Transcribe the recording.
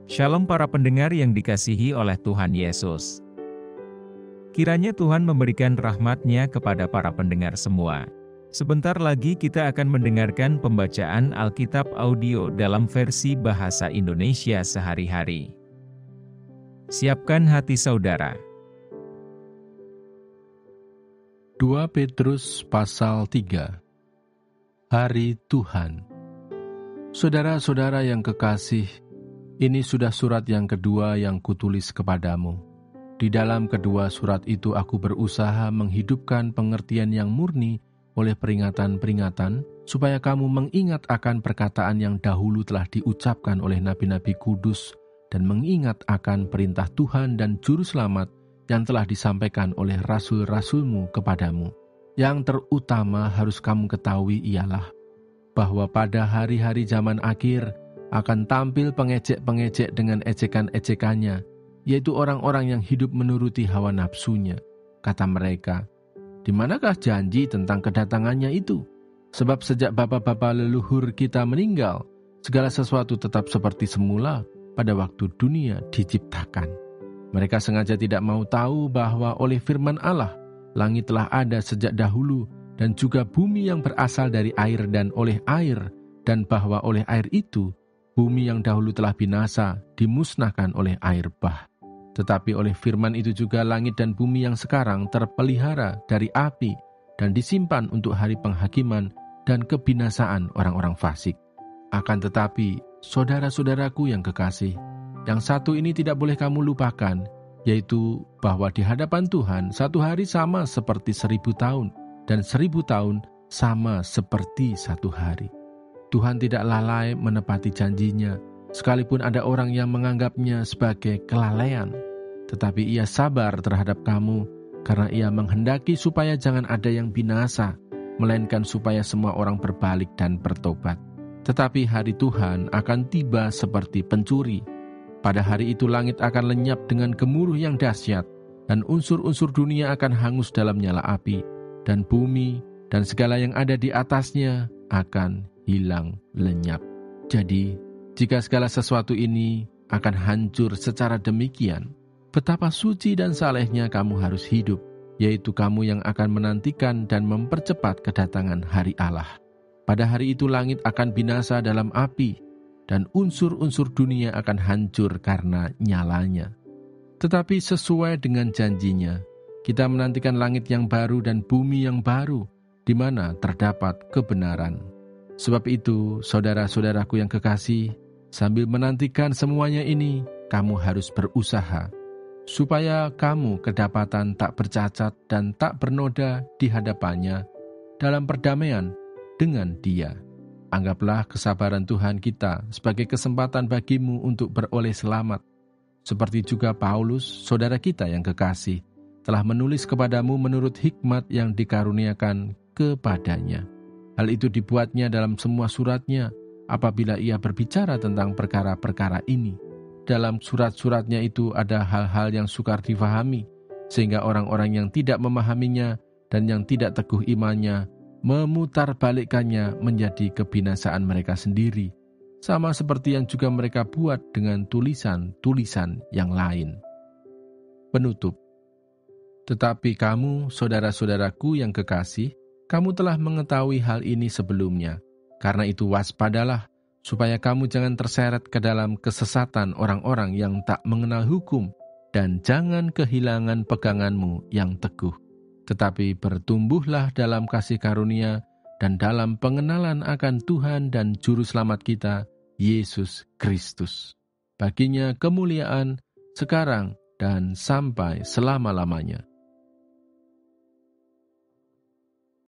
Shalom para pendengar yang dikasihi oleh Tuhan Yesus. Kiranya Tuhan memberikan rahmat-Nya kepada para pendengar semua. Sebentar lagi kita akan mendengarkan pembacaan Alkitab audio dalam versi bahasa Indonesia sehari-hari. Siapkan hati saudara. 2 Petrus pasal 3. Hari Tuhan. Saudara-saudara yang kekasih, ini sudah surat yang kedua yang kutulis kepadamu. Di dalam kedua surat itu aku berusaha menghidupkan pengertian yang murni oleh peringatan-peringatan, supaya kamu mengingat akan perkataan yang dahulu telah diucapkan oleh nabi-nabi kudus, dan mengingat akan perintah Tuhan dan Juru Selamat yang telah disampaikan oleh rasul-rasulmu kepadamu. Yang terutama harus kamu ketahui ialah bahwa pada hari-hari zaman akhir akan tampil pengejek-pengejek dengan ejekan-ejekannya, yaitu orang-orang yang hidup menuruti hawa nafsunya. Kata mereka, "Di manakah janji tentang kedatangannya itu? Sebab sejak bapa-bapa leluhur kita meninggal, segala sesuatu tetap seperti semula pada waktu dunia diciptakan." Mereka sengaja tidak mau tahu bahwa oleh firman Allah, langit telah ada sejak dahulu, dan juga bumi yang berasal dari air dan oleh air, dan bahwa oleh air itu, bumi yang dahulu telah binasa, dimusnahkan oleh air bah. Tetapi oleh firman itu juga langit dan bumi yang sekarang terpelihara dari api, dan disimpan untuk hari penghakiman dan kebinasaan orang-orang fasik. Akan tetapi, saudara-saudaraku yang kekasih, yang satu ini tidak boleh kamu lupakan, yaitu bahwa di hadapan Tuhan satu hari sama seperti 1000 tahun, dan 1000 tahun sama seperti satu hari. Tuhan tidak lalai menepati janjinya, sekalipun ada orang yang menganggapnya sebagai kelalaian. Tetapi Ia sabar terhadap kamu, karena Ia menghendaki supaya jangan ada yang binasa, melainkan supaya semua orang berbalik dan bertobat. Tetapi hari Tuhan akan tiba seperti pencuri. Pada hari itu langit akan lenyap dengan gemuruh yang dahsyat, dan unsur-unsur dunia akan hangus dalam nyala api, dan bumi dan segala yang ada di atasnya akan hilang lenyap. Jadi, jika segala sesuatu ini akan hancur secara demikian, betapa suci dan salehnya kamu harus hidup, yaitu kamu yang akan menantikan dan mempercepat kedatangan hari Allah. Pada hari itu langit akan binasa dalam api, dan unsur-unsur dunia akan hancur karena nyalanya. Tetapi sesuai dengan janjinya, kita menantikan langit yang baru dan bumi yang baru, di mana terdapat kebenaran. Sebab itu, saudara-saudaraku yang kekasih, sambil menantikan semuanya ini, kamu harus berusaha, supaya kamu kedapatan tak bercacat dan tak bernoda di hadapannya dalam perdamaian dengan Dia. Anggaplah kesabaran Tuhan kita sebagai kesempatan bagimu untuk beroleh selamat. Seperti juga Paulus, saudara kita yang kekasih, telah menulis kepadamu menurut hikmat yang dikaruniakan kepadanya. Hal itu dibuatnya dalam semua suratnya apabila ia berbicara tentang perkara-perkara ini. Dalam surat-suratnya itu ada hal-hal yang sukar difahami, sehingga orang-orang yang tidak memahaminya dan yang tidak teguh imannya memutarbalikkannya menjadi kebinasaan mereka sendiri, sama seperti yang juga mereka buat dengan tulisan-tulisan yang lain. Penutup. Tetapi kamu, saudara-saudaraku yang kekasih, kamu telah mengetahui hal ini sebelumnya. Karena itu waspadalah, supaya kamu jangan terseret ke dalam kesesatan orang-orang yang tak mengenal hukum, dan jangan kehilangan peganganmu yang teguh. Tetapi bertumbuhlah dalam kasih karunia dan dalam pengenalan akan Tuhan dan Juru Selamat kita, Yesus Kristus. Baginya kemuliaan sekarang dan sampai selama-lamanya.